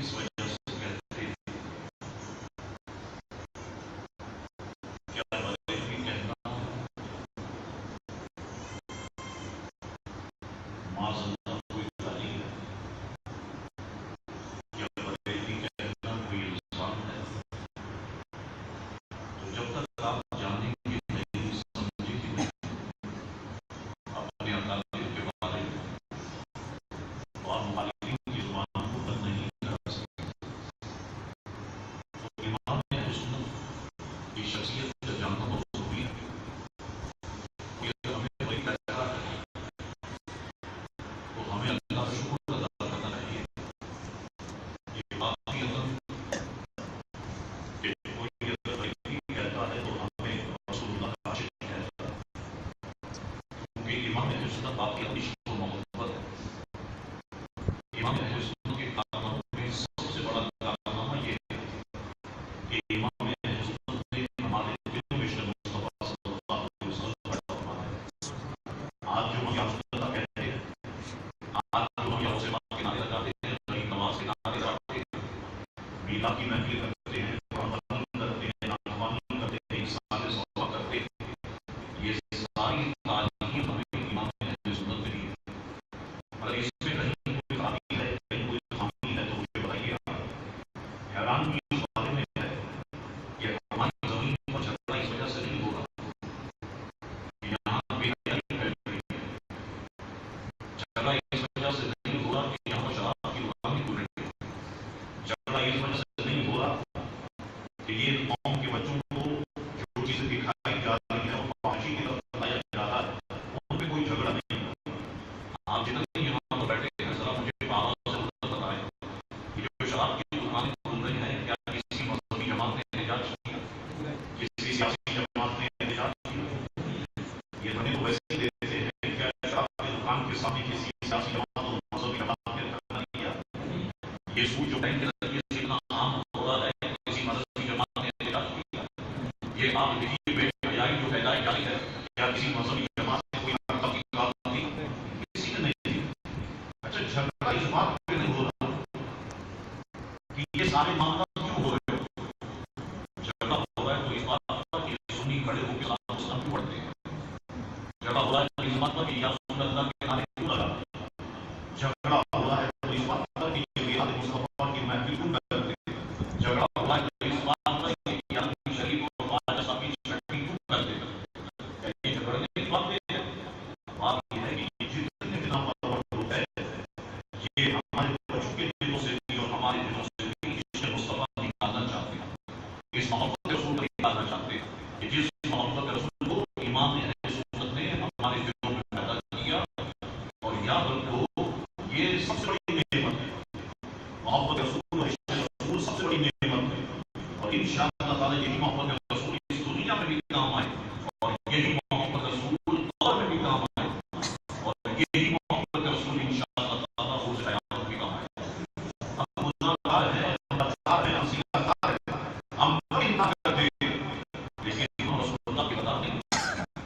اس وجہ سے کہتے ہیں کیا بڑے بھی کہنا معاذ اللہ کوئی تعلیم ہے، کیا بڑے بھی کہنا کوئی الزام ہے؟ تو جب تک آپ جانیں گے نہیں، سمجھیں گے نہیں اپنے اکابر کے بارے میں، تو آپ مخالفین کی زبان کو بند نہیں کر سکتے. تو امام اہل سنت کی شخصیت کا جاننا بہت ضروری ہے. یہ ہمیں وہی کہتا ہے تو ہمیں اللہ کا شکر ادا کرنا چاہیے. یہ باقی اگر کہ کوئی اگر غیبی کہتا ہے تو ہمیں رسول اللہ کا عاشق کہتا ہے، کیونکہ امام اہل سنت باقی اپنی شکر و محبت ہے. امام اہل سنت کے کارناموں میں سب سے بڑا کارنامہ یہ ہے کہ امام اہل سنت نے ہمارے دلوں میں شرع مصطفیٰ صلی اللہ علیہ وسلم پیدا فرمایا. آج جو ہم یا رسول اللہ کہتے ہیں، آج جو ہم یا غوث پاک کے نعرے لگاتے ہیں، غریب نواز کے نعرے لگاتے ہیں، میلا کی محفل کرتے ہیں، قرآن خوانی کرتے ہیں، نعت خوانی کرتے ہیں، اصحاب صحابہ کرتے ہیں، یہ ساری تعلیم ہمیں امام اہل سنت نے دی ہے. اگر اس میں کہیں کوئی خامی ہے، کہیں کوئی خامی ہے تو مجھے بتائیے آپ. حیران کی اس بارے میں ہے کہ ہماری زمین پر جھگڑا اس وجہ سے نہیں ہو رہا کہ یہاں بے حیائی پھیل رہی ہے. جھگڑا اس وجہ سے نہیں ہو رہا کہ یہاں شراب کی دکانیں کھل رہی ہے. جھگڑا اس وجہ سے نہیں ہو رہا کہ یہ قوم کے بچوں کو جو چیزیں دکھائی جا رہی ہیں اور فحاشی کی طرف بتایا جا رہا ہے، ان پہ کوئی جھگڑا نہیں ہے. آپ جتنے یہاں پر بیٹھے ہیں ذرا مجھے آواز سے بتائیں کہ جو شراب کی دکانیں کھل رہی ہیں، کیا کسی مذہبی جماعت نے احتجاج کیا؟ کسی سیاسی جماعت نے احتجاج کیا؟ یہ بنے تو ویسے ہی دیتے ہیں. کیا شراب کی دکان کے سامنے کسی سیاسی جماعت اور مذہبی جماعت نے دھرنا نہیں کیا؟ یہ سوچ جو بینک کے ذریعے سے اتنا عام ہو رہا ہے کہ کسی مذہبی جماعت نے احتجاج کیا؟ یہ آپ دیکھیے بے حیائی جو پھیلائی جا رہی ہے، کیا کسی مذہبی جماعت نے کوئی حرکت کی کارروائی کی؟ کسی نے نہیں کی. اچھا جھگڑا اس بات پہ نہیں ہو رہا کہ یہ سارے معاملات کیوں ہو رہے ہو. جھگڑا ہو رہا ہے تو اس بات پر کہ سنی کھڑے ہو کے ساتھ مسلم کیوں پڑھتے ہیں. جھگڑا ہو رہا ہے تو اس بات پر کہ یا رسول اللہ کے نعرے کیوں لگاتے ہیں. جھگڑا ہو رہا ہے تو اس بات پر کہ یہ میلاد مصطفیٰ کی محفل کیوں کرتے ہیں. جھگڑا ہو رہا ہے تو اس بات پر کہ یعقوب شریف اور خواجہ صاحب کی چھٹی کیوں کرتے ہیں. یہ جھگڑنے کی باتیں ہیں. بات یہ ہے کہ یہ جتنے بنا پر ہوتا ہے، یہ ہمارے بچوں کے دلوں سے بھی اور ہمارے دلوں سے بھی عشق مصطفیٰ نکالنا چاہتے ہیں، اس محبت رسول کو نکالنا چاہتے ہیں کہ جس محبت رسول کو امام اہل سنت نے ہمارے دلوں میں پیدا کیا. اور یاد رکھو یہ سب سے بڑی نعمت ہے. محبت رسول اور عشق رسول سب سے بڑی نعمت ہے. اور انشاءاللہ تعالیٰ یہی محبت رسول اس دنیا میں بھی کام آئے، اور یہی محبت رسول قبر میں بھی کام آئے، اور یہی محبت رسول انشاءاللہ تعالیٰ روز قیامت بھی کام آئے. ہم گناہگار ہیں، ہم بدکار ہیں، ہم سیاہکار ہیں، ہم بڑی نہ کرتے ہیں، لیکن ہم رسول اللہ کے بدار نہیں،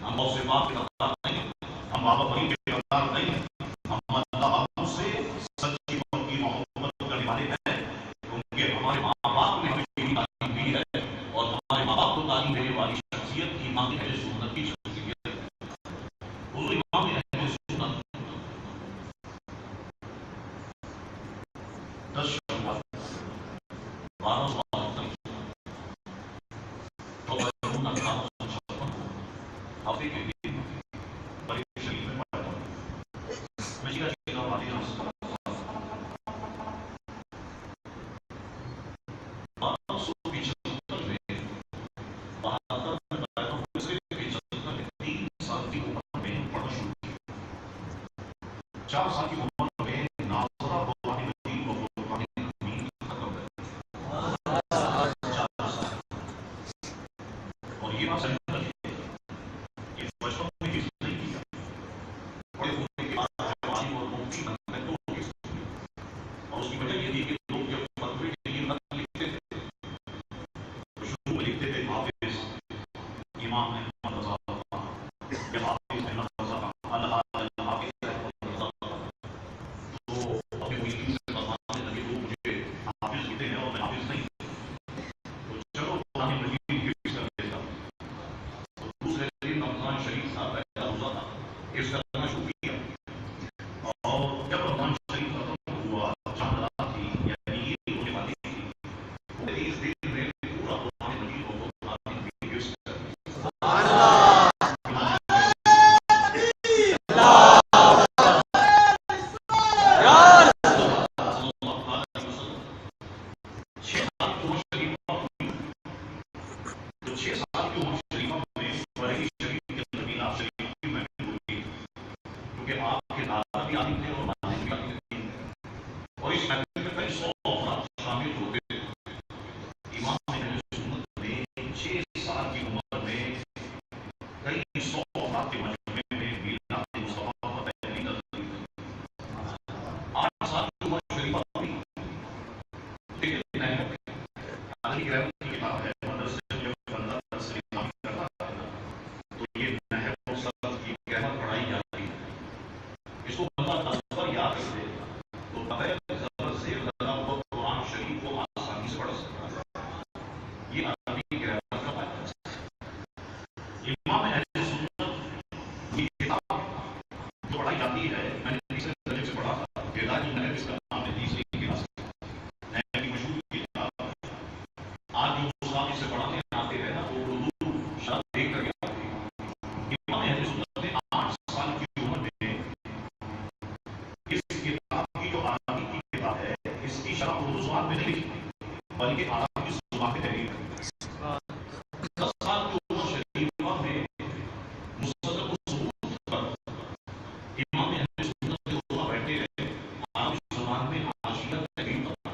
ہم غوث پاک کے بدار نہیں، ہم بابا فرید کے بدار نہیں. ہم اللہ ہم سے سچی اور کی محبت کرنے والے ہیں، کیونکہ ہمارے ماں باپ نے ہمیں یہی تعلیم دی ہے، اور ہمارے ماں باپ کو تعلیم دینے والی شخصیت امام اہل سنت کی شخصیت ہے. حضور امام اہل سنت 10 شوال 1258 1856 ہفتے کے دن بڑے شریف میں پڑھا تھا. میں جگہ جگہ والے یہاں سے 1275 میں بہادر میں پیدا ہوئے سے 75 میں 3 سال کی عمر میں پڑھنا شروع کیا. 4 سال کی عمر میں ناظرہ قرآن مجید و قرآن حمید ختم کر 4 سال. اور یہ بات سمجھ رکھیے کہ بچپن میں کسی نے نہیں کیا، بڑے ہونے کے بعد جوانی اور مفتی بننے تو ہو گئے. اور اس کی وجہ یہ تھی کہ لوگ جب فتوے کے لیے خط لکھتے تھے تو شروع میں لکھتے تھے حافظ امام احمد رضا خان یا حافظ احمد رضا خان، اللہ حافظ احمد رضا خان. حافظ ہوتے ہیں اور میں حافظ نہیں تو چلو قرآن مجید کی حفظ کر لیتا ہوں. تو دوسرے دن رمضان شریف تھا، پہلا روزہ تھا، حفظ کرنا شروع کیا. اور جب رمضان شریف ختم ہوا، چاند رات تھی، یعنی یہ ہونے والی تھی، پورے اس دن میں پورا قرآن مجید کو قرآن کی حفظ کر بلکہ آپ کی زبان پہ تحریر ہے. 10 سال کی عمر شریفہ میں مستقل ثبوت پر امام اہل سنت کے علماء بیٹھے رہے. آپ کی زبان میں حاشیہ تحریر پر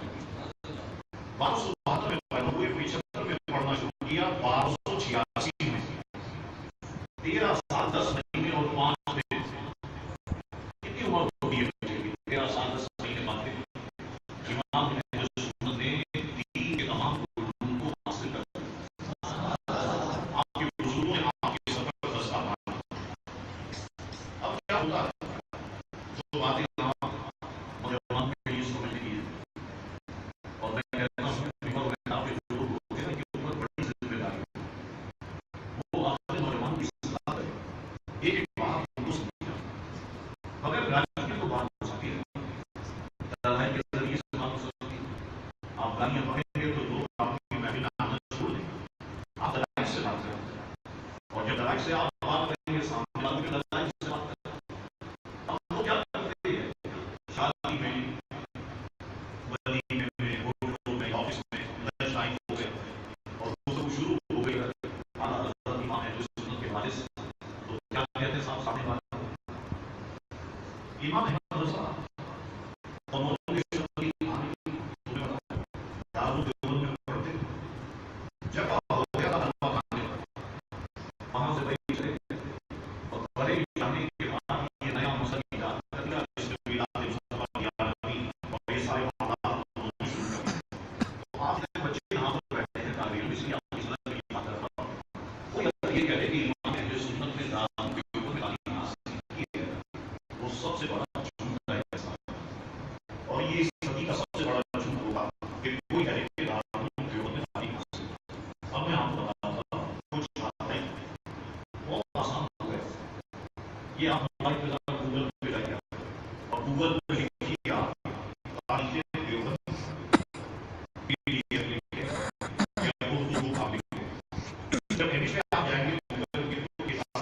1272 میں پیدا ہوئے، 75 میں پڑھنا شروع کیا، 1286 میں 13 سال 10 مہینے اور 5 دن. کتنی عمر ہوتی ہے بچے کی؟ 13 سال 10 مہینے بعد امام اہل سنت نے دین کے تمام علوم کو حاصل کر آپ کے بزرگوں نے آپ کے سفر پر دستہ مارا. اب کیا ہوتا ہے جو باتیں نوجوان کے لیے سمجھنے کی ہے، اور میں کہتا ہوں آپ کے بزرگ ہوتے ہیں کہ اوپر بڑی ذمہ داری ہے، وہ آپ کے نوجوان کی اصلاح کرے. ایک بات کو سمجھنا، اگر گالیاں تو بات ہو سکتی ہے، لڑائی کے ذریعے سے بات ہو سکتی ہے. آپ گالیاں پڑھیں گے تو لوگ آپ کی محفل میں آنا چھوڑ دیں گے. آپ لڑائی سے بات کریں، اور جب لڑائی سے آپ بات کریں گے سامنے والوں کی لڑائی سے بات کریں. اب وہ کیا کرتے ہیں شادی میں، ولیمے میں، ہوٹلوں میں، آفس میں لنچ ٹائم ہو گیا اور گفتگو شروع ہو گئی اعلیٰ حضرت امام اہل سنت کے حوالے سے، تو کیا کہتے ہیں صاحب سامنے والے امام احمد رضا اور مولوی شفیع آنے کی تمہیں بتایا دارالدیوبند میں پڑھتے. جب